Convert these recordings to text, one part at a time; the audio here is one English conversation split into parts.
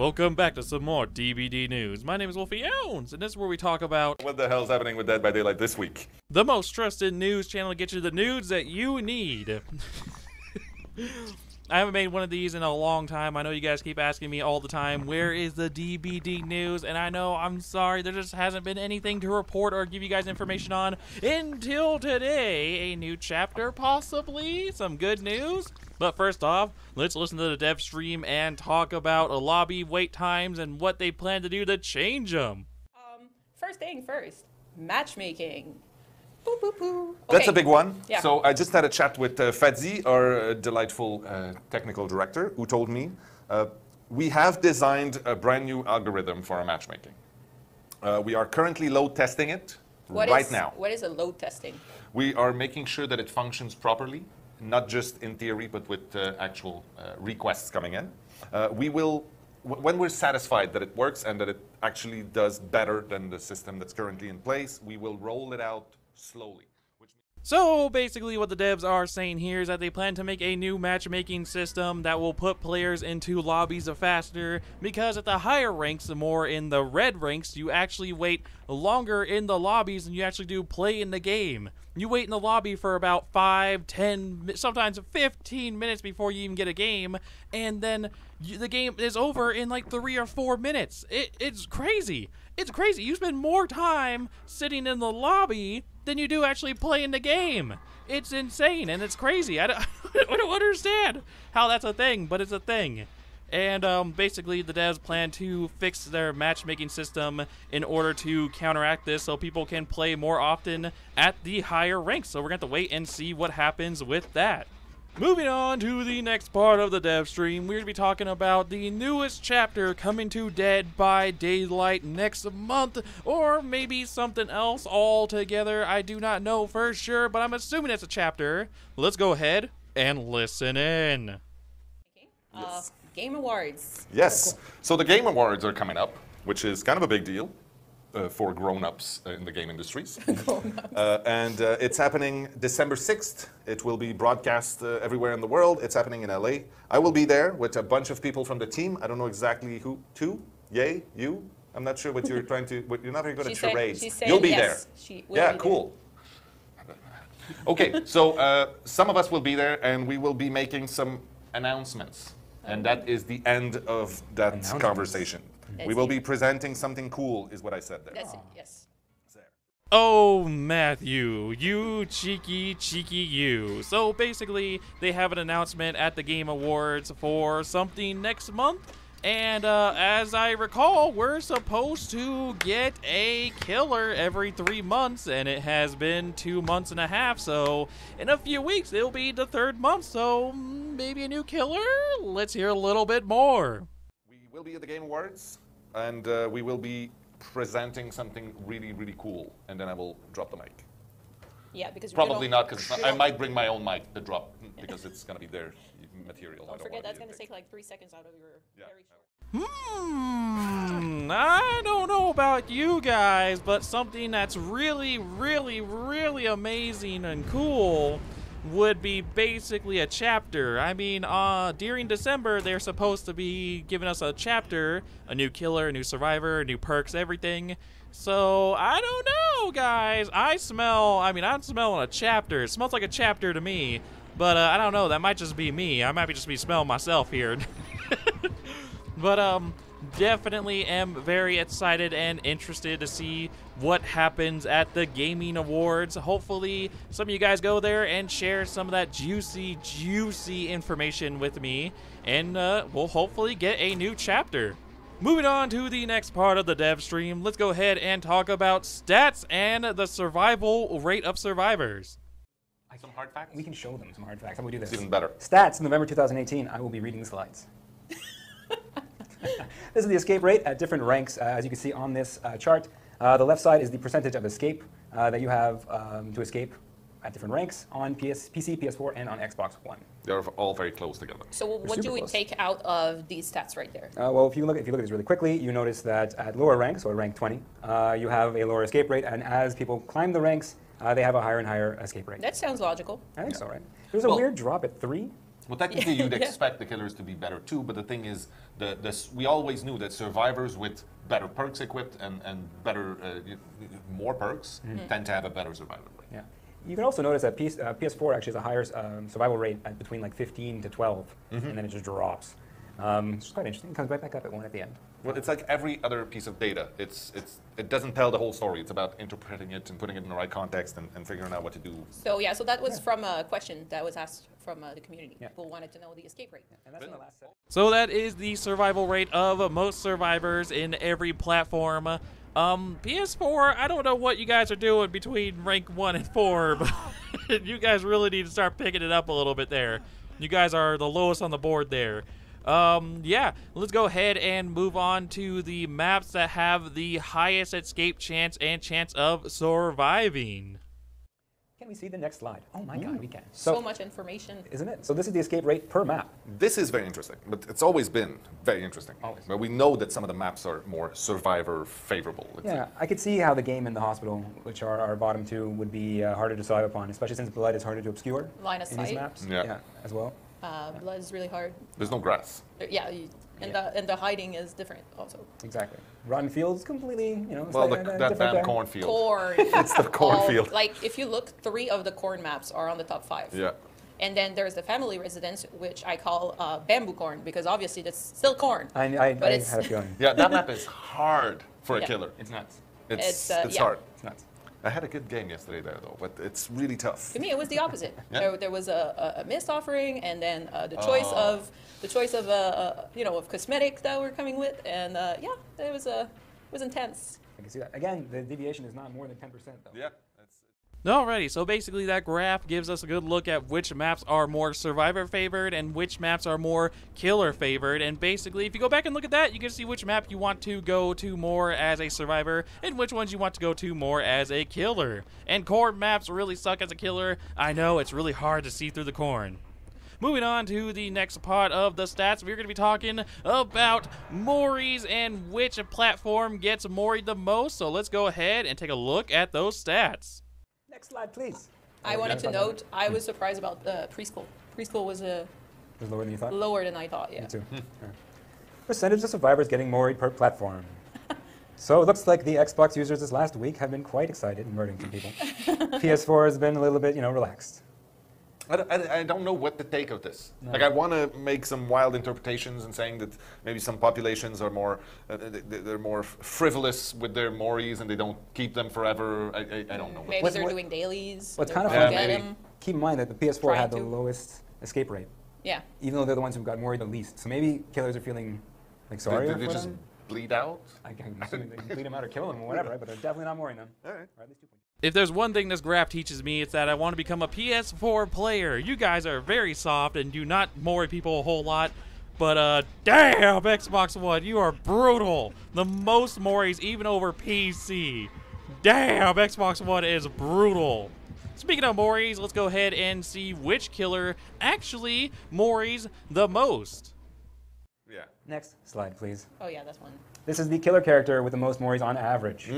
Welcome back to some more DBD news. My name is Wolfyowns, and this is where we talk about what the hell's happening with Dead by Daylight this week. The most trusted news channel to get you the news that you need. I haven't made one of these in a long time. I know you guys keep asking me all the time, where is the DBD news? And I know, I'm sorry, there just hasn't been anything to report or give you guys information on until today. A new chapter, possibly? Some good news? But first off, let's listen to the dev stream and talk about lobby wait times and what they plan to do to change them. First thing first, matchmaking. Boo, boo, boo. That's Okay. a big one. Yeah. So I just had a chat with Freddy, our delightful technical director, who told me we have designed a brand new algorithm for our matchmaking. We are currently load testing it now. What is a load testing? We are making sure that it functions properly, not just in theory, but with actual requests coming in. We will, when we're satisfied that it works and that it actually does better than the system that's currently in place, we will roll it out slowly. So basically what the devs are saying here is that they plan to make a new matchmaking system that will put players into lobbies faster, because at the higher ranks, the more in the red ranks, you actually wait longer in the lobbies than you actually do play in the game. You wait in the lobby for about 5, 10, sometimes 15 minutes before you even get a game, and then the game is over in like 3 or 4 minutes. It's crazy. It's crazy. You spend more time sitting in the lobby than you do actually playing the game. It's insane and it's crazy. I don't understand how that's a thing, but it's a thing. And basically the devs plan to fix their matchmaking system in order to counteract this so people can play more often at the higher ranks. So we're going to have to wait and see what happens with that. Moving on to the next part of the dev stream, we're going to be talking about the newest chapter coming to Dead by Daylight next month, or maybe something else altogether. I do not know for sure, but I'm assuming it's a chapter. Let's go ahead and listen in. Yes. Game Awards. Yes. So the Game Awards are coming up, which is kind of a big deal for grown-ups in the game industries. And it's happening December 6th. It will be broadcast everywhere in the world. It's happening in LA. I will be there with a bunch of people from the team. I don't know exactly who to. Yay, you? I'm not sure what you're trying to, you're not very good at charades. You'll be yes, there. Yeah, cool. Okay, so some of us will be there and we will be making some announcements. And that is the end of that conversation. We will be presenting something cool, is what I said there. That's it, yes. Oh, Matthew, you cheeky you. So basically, they have an announcement at the Game Awards for something next month. And as I recall, we're supposed to get a killer every 3 months, and it has been 2.5 months, so in a few weeks it'll be the 3rd month, so maybe a new killer? Let's hear a little bit more. We will be at the Game Awards, and we will be presenting something really, really cool, and then I will drop the mic. Yeah, because probably not, because I might bring my own mic to drop, because it's going to be their material. Don't forget, that's going to take like 3 seconds out of your very short. I don't know about you guys, but something that's really, really, really amazing and cool would be basically a chapter. I mean, during December, they're supposed to be giving us a chapter, a new killer, a new survivor, new perks, everything. So, I don't know, guys. I'm smelling a chapter. It smells like a chapter to me. But, I don't know. That might just be me. I might just be smelling myself here. But, definitely am very excited and interested to see what happens at the Gaming Awards. Hopefully, some of you guys go there and share some of that juicy information with me. And, we'll hopefully get a new chapter. Moving on to the next part of the dev stream, let's go ahead and talk about stats and the survival rate of survivors. Some hard facts? We can show them some hard facts. How do we do this? It's even better. Stats, November 2018. I will be reading the slides. This is the escape rate at different ranks, as you can see on this chart. The left side is the percentage of escape that you have to escape at different ranks on PC, PS4, and on Xbox One. They're all very close together. So what do we take out of these stats right there? Well, if you look at this really quickly, you notice that at lower ranks, or rank 20, you have a lower escape rate, and as people climb the ranks, they have a higher and higher escape rate. That sounds logical. I think so, right? There's a weird drop at 3. Well, technically, you'd expect the killers to be better too, but the thing is, we always knew that survivors with better perks equipped and better, more perks tend to have a better survival rate. Yeah. You can also notice that PS4 actually has a higher survival rate at between like 15 to 12, and then it just drops. It's quite interesting. It comes right back up at 1 at the end. Well, it's like every other piece of data. It doesn't tell the whole story. It's about interpreting it and putting it in the right context and figuring out what to do. So yeah, so that was from a question that was asked from the community. Yeah. People wanted to know the escape rate. And that's in the last set. So that is the survival rate of most survivors in every platform. PS4, I don't know what you guys are doing between rank 1 and 4, but you guys really need to start picking it up a little bit there. You guys are the lowest on the board there. Yeah, let's go ahead and move on to the maps that have the highest escape chance and chance of surviving. Can we see the next slide? Oh my God, we can. So much information. Isn't it? So this is the escape rate per map. This is very interesting, but it's always been very interesting. Always. But we know that some of the maps are more survivor favorable. Let's Yeah, I could see how the game and the hospital, which are our bottom two, would be harder to survive upon, especially since blood is harder to obscure Line of in these sight. maps. Yeah. As well. Blood is really hard. There's no grass. Yeah, and the hiding is different also. Exactly. Rotten Fields completely, you know. Well, like, that different damn there. cornfield. Corn. It's the cornfield. Like if you look, 3 of the corn maps are on the top 5. Yeah. And then there's the family residence, which I call bamboo corn, because obviously that's still corn. I But had it's- a feeling. Yeah, that map is hard for a Yeah. killer. It's nuts. It's yeah. hard. It's nuts. I had a good game yesterday there, though, but it's really tough. To me, it was the opposite. Yeah. There was a mist offering, and then the choice of of cosmetics that were coming with, and yeah, it was intense. I can see that. Again, the deviation is not more than 10% though. Yeah. Alrighty, so basically that graph gives us a good look at which maps are more survivor favored and which maps are more killer favored. And basically, if you go back and look at that, you can see which map you want to go to more as a survivor and which ones you want to go to more as a killer. And corn maps really suck as a killer. I know, it's really hard to see through the corn. Moving on to the next part of the stats, we're going to be talking about Moris and which platform gets Mori'd the most. So let's go ahead and take a look at those stats. Next slide, please. I wanted to note, I was surprised about preschool. Preschool was Was lower than you thought? lower than I thought, yeah. Me too. Yeah. Percentage of survivors getting mori'd per platform. So it looks like the Xbox users this last week have been quite excited in murdering some people. PS4 has been a little bit, relaxed. I don't know what to take of this. No. Like, I want to make some wild interpretations and saying that maybe some populations are more, they're more frivolous with their Moris and they don't keep them forever. I don't know. Maybe they're doing dailies. What's kind of funny, funny, keep in mind that the PS4 had the lowest escape rate. Yeah. Even though they're the ones who got mori'd the least. So maybe killers are feeling like sorry Did they for just them? bleed out? I can assume they can bleed them out or kill them or whatever, right? But they're definitely not mori'ing them. All right. Or at least 2 points. If there's one thing this graph teaches me, it's that I want to become a PS4 player. You guys are very soft and do not mori people a whole lot. But, damn, Xbox One, you are brutal. The most moris, even over PC. Damn, Xbox One is brutal. Speaking of moris, let's go ahead and see which killer actually moris the most. Yeah. Next slide, please. Oh yeah, that's one. This is the killer character with the most moris on average.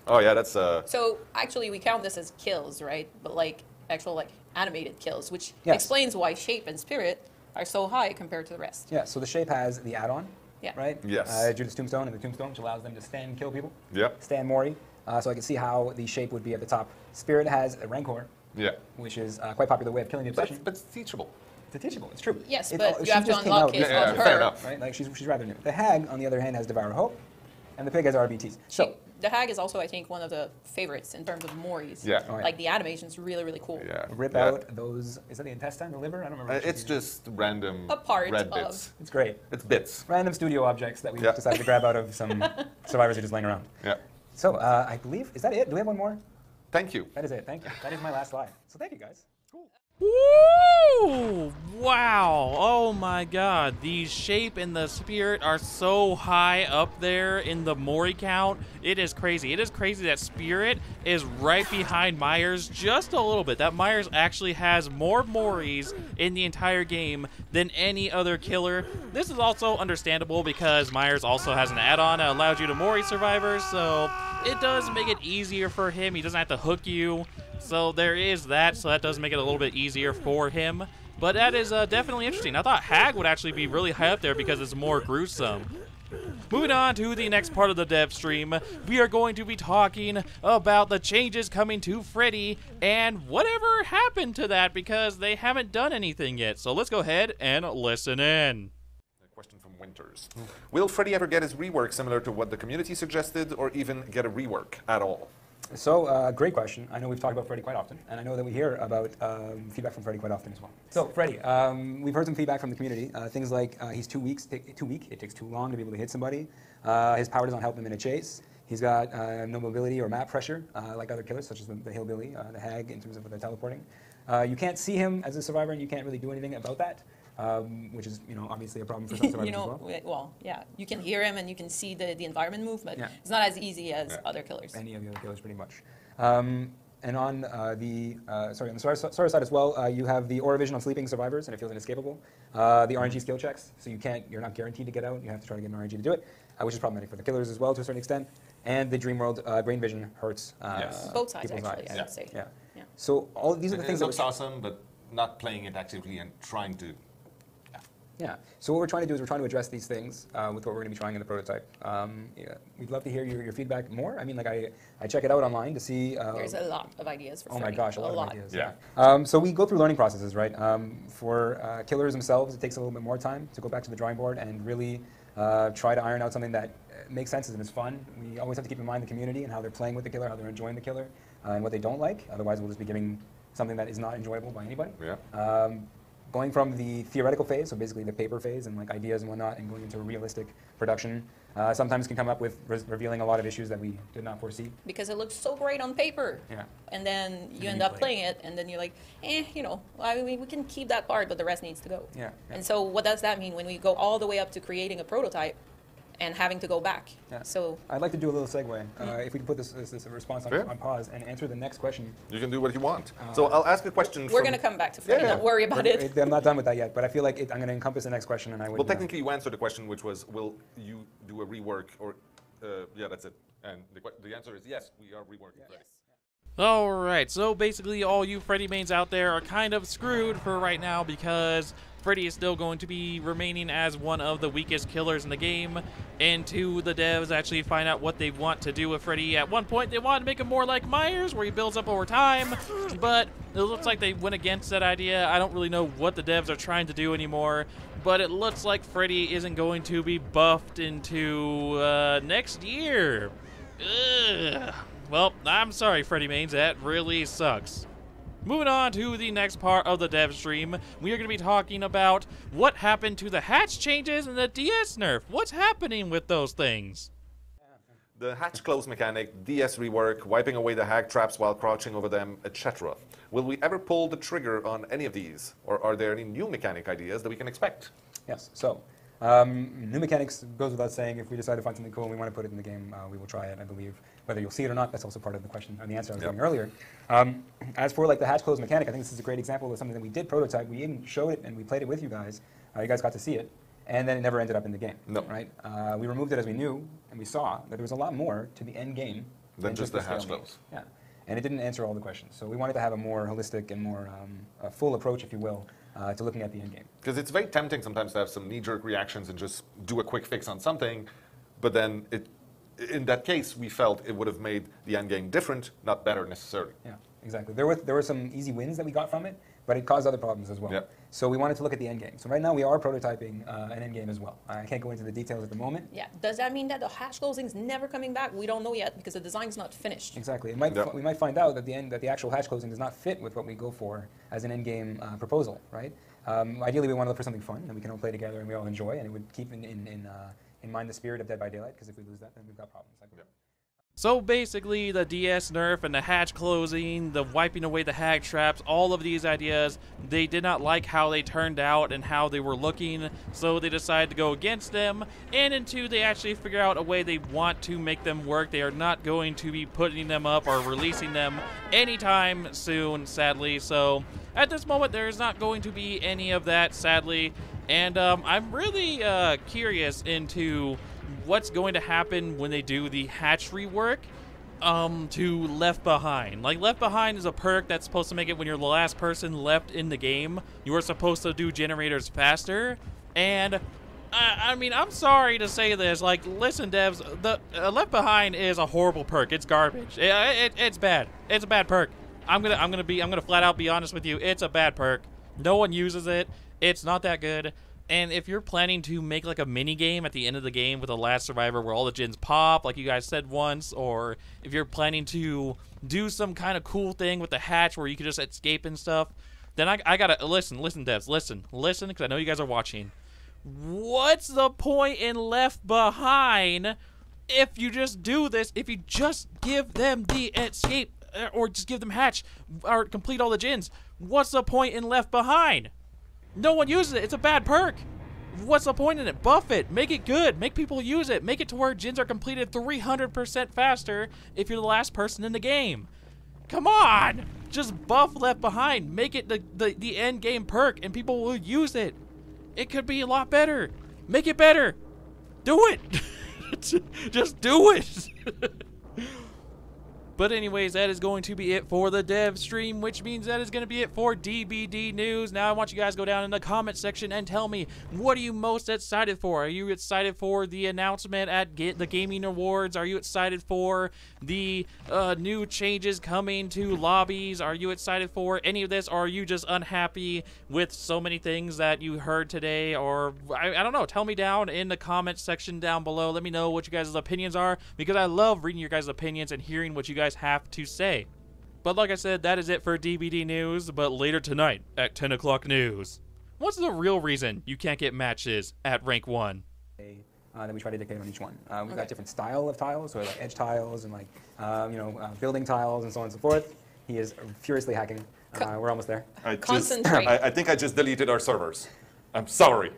Oh, yeah, that's... So actually we count this as kills, right? But actual animated kills, which Yes. explains why Shape and Spirit are so high compared to the rest. Yeah, so the shape has the add-on, Yeah. right? Yes. Judith's Tombstone and the Tombstone, which allows them to stand and kill people. Yep. Stand mori. So I can see how the shape would be at the top. Spirit has a Rancor, Yeah. which is quite popular way of killing the obsession. But it's teachable. It's teachable, it's true. Yes, It- but she you have to just came unlock out, it Yeah, on fair her. enough. right? Like she's rather new. The Hag, on the other hand, has Devour Hope, and the Pig has RBTs. So The Hag is also, I think, one of the favorites in terms of Moris. Yeah. Oh, yeah. Like the animation's really, really cool. Yeah. rip Yeah. out those. Is that the intestine, the liver? I don't remember. which It's is. just random A part red of- bits. It's great. It's bits. Random studio objects that we Yeah. decided to grab out of some survivors who are just laying around. Yeah. So I believe, is that it? Do we have one more? Thank you. That is it. Thank you. That is my last slide. So thank you, guys. Woo! Wow. Oh my god. The Shape and the Spirit are so high up there in the Mori count. It is crazy. It is crazy that Spirit is right behind Myers just a little bit. That Myers actually has more Moris in the entire game than any other killer. This is also understandable because Myers also has an add-on that allows you to Mori survivors, so it does make it easier for him. He doesn't have to hook you. So there is that, so that does make it a little bit easier for him. But that is definitely interesting. I thought Hag would actually be really high up there because it's more gruesome. Moving on to the next part of the dev stream, we are going to be talking about the changes coming to Freddy and whatever happened to that because they haven't done anything yet. So let's go ahead and listen in. A question from Winters. Will Freddy ever get his rework similar to what the community suggested, or even get a rework at all? So, great question. I know we've talked about Freddy quite often, and I know that we hear about feedback from Freddy quite often as well. So, Freddy, we've heard some feedback from the community. Things like he's too weak, it takes too long to be able to hit somebody. His power doesn't help him in a chase. He's got no mobility or map pressure, like other killers, such as the Hillbilly, the Hag, in terms of the teleporting. You can't see him as a survivor, and you can't really do anything about that. Which is, obviously a problem for some survivors as well. Well, yeah, you can hear him and you can see the environment move, but Yeah. it's not as easy as other killers. Any of the other killers, pretty much. And on on the Sawyer side as well, you have the aura vision on sleeping survivors, and it feels inescapable. The RNG skill checks, so you're not guaranteed to get out. You have to try to get an RNG to do it, which is problematic for the killers as well to a certain extent. And the Dream World brain vision hurts Both sides, people's actually, eyes. I would say. Yeah. Yeah. So all these are the It things looks that awesome, but not playing it actively and trying to. Yeah. So what we're trying to do is we're trying to address these things with what we're going to be trying in the prototype. We'd love to hear your feedback more. I mean, like I check it out online to see. There's a lot of ideas for Oh my Freddy. gosh, a lot of ideas. Yeah. So we go through learning processes, right? For killers themselves, it takes a little bit more time to go back to the drawing board and really try to iron out something that makes sense and is fun. We always have to keep in mind the community and how they're playing with the killer, how they're enjoying the killer, and what they don't like. Otherwise, we'll just be giving something that is not enjoyable by anybody. Yeah. Going from the theoretical phase, so basically the paper phase and like ideas and whatnot, and going into realistic production, sometimes can come up with revealing a lot of issues that we did not foresee. Because it looks so great on paper. Yeah. And then you then end you up play playing it, and then you're like, we can keep that part, but the rest needs to go. Yeah. And so what does that mean when we go all the way up to creating a prototype and having to go back? Yeah. So I'd like to do a little segue. If we can put this response on, Yeah. on pause and answer the next question. You can do what you want. So I'll ask a question. we're going to come back to Freddy. Yeah. Don't worry about it. I'm not done with that yet, but I feel like I'm going to encompass the next question, and I would. Well, technically, you answered the question, which was, will you do a rework? Or, yeah, that's it. And the answer is yes, we are reworking Freddy. Alright, so basically all you Freddy mains out there are kind of screwed for right now because Freddy is still going to be remaining as one of the weakest killers in the game until the devs actually find out what they want to do with Freddy. At one point, they wanted to make him more like Myers, where he builds up over time, but it looks like they went against that idea. I don't really know what the devs are trying to do anymore, but it looks like Freddy isn't going to be buffed into next year. Ugh. Well, I'm sorry, Freddy mains, that really sucks. Moving on to the next part of the dev stream, we are going to be talking about what happened to the hatch changes and the DS nerf. What's happening with those things? The hatch close mechanic, DS rework, wiping away the hag traps while crouching over them, etc. Will we ever pull the trigger on any of these? Or are there any new mechanic ideas that we can expect? Yes. So, new mechanics goes without saying. If we decide to find something cool and we want to put it in the game, we will try it, I believe. Whether you'll see it or not, that's also part of the question, or the answer I was giving earlier. As for like the hatch close mechanic, I think this is a great example of something that we did prototype. We even showed it and we played it with you guys. You guys got to see it, and then it never ended up in the game. No. Right? We removed it as we knew, and we saw that there was a lot more to the end game Than just the hatch stalemate. close. Yeah. And it didn't answer all the questions. So we wanted to have a more holistic and more full approach, if you will, to looking at the end game. Because it's very tempting sometimes to have some knee-jerk reactions and just do a quick fix on something, but then in that case, we felt it would have made the end game different, not better necessarily. Yeah, exactly. There were some easy wins that we got from it, but it caused other problems as well. Yeah. So we wanted to look at the end game. So right now we are prototyping an end game as well. I can't go into the details at the moment. Yeah. Does that mean that the hatch closing's never coming back? We don't know yet because the design's not finished. Exactly. Yeah. We might find out that the actual hatch closing does not fit with what we go for as an end game proposal, right? Ideally, we want to look for something fun that we can all play together and we all enjoy, and it would keep in mind the spirit of Dead by Daylight, because if we lose that, then we've got problems. So basically, the DS nerf and the hatch closing, the wiping away the hag traps, all of these ideas, they did not like how they turned out and how they were looking, so they decided to go against them, and until they actually figure out a way they want to make them work, they are not going to be putting them up or releasing them anytime soon, sadly. So at this moment, there's not going to be any of that, sadly, and I'm really curious into what's going to happen when they do the hatch rework, to Left Behind. Like, Left Behind is a perk that's supposed to make it when you're the last person left in the game, you are supposed to do generators faster. And I mean, I'm sorry to say this. Like, listen, devs, the Left Behind is a horrible perk. It's garbage. It's bad. It's a bad perk. I'm gonna flat out be honest with you. It's a bad perk. No one uses it. It's not that good. And if you're planning to make like a mini game at the end of the game with the last survivor where all the gens pop, like you guys said once, or if you're planning to do some kind of cool thing with the hatch where you can just escape and stuff, then I gotta listen, devs, listen, because I know you guys are watching. What's the point in Left Behind if you just do this? If you just give them the escape, or just give them hatch, or complete all the gens? What's the point in Left Behind? No one uses it. It's a bad perk. What's the point in it? Buff it. Make it good. Make people use it. Make it to where gens are completed 300% faster if you're the last person in the game. Come on. Just buff Left Behind. Make it the end game perk and people will use it. It could be a lot better. Make it better. Do it. Just do it. But anyways, that is going to be it for the dev stream, which means that is going to be it for DBD News. Now I want you guys to go down in the comment section and tell me, what are you most excited for? Are you excited for the announcement at the Gaming Awards? Are you excited for the new changes coming to lobbies? Are you excited for any of this? Or are you just unhappy with so many things that you heard today? Or I don't know. Tell me down in the comment section down below. Let me know what you guys' opinions are, because I love reading your guys' opinions and hearing what you guys have to say. But like I said, that is it for DBD News. But later tonight at 10 o'clock news, what's the real reason you can't get matches at rank 1? Then we try to dictate on each one. We've got different style of tiles, so like edge tiles and like building tiles and so on and so forth. He is furiously hacking. We're almost there. Concentrate. I think I just deleted our servers. I'm sorry.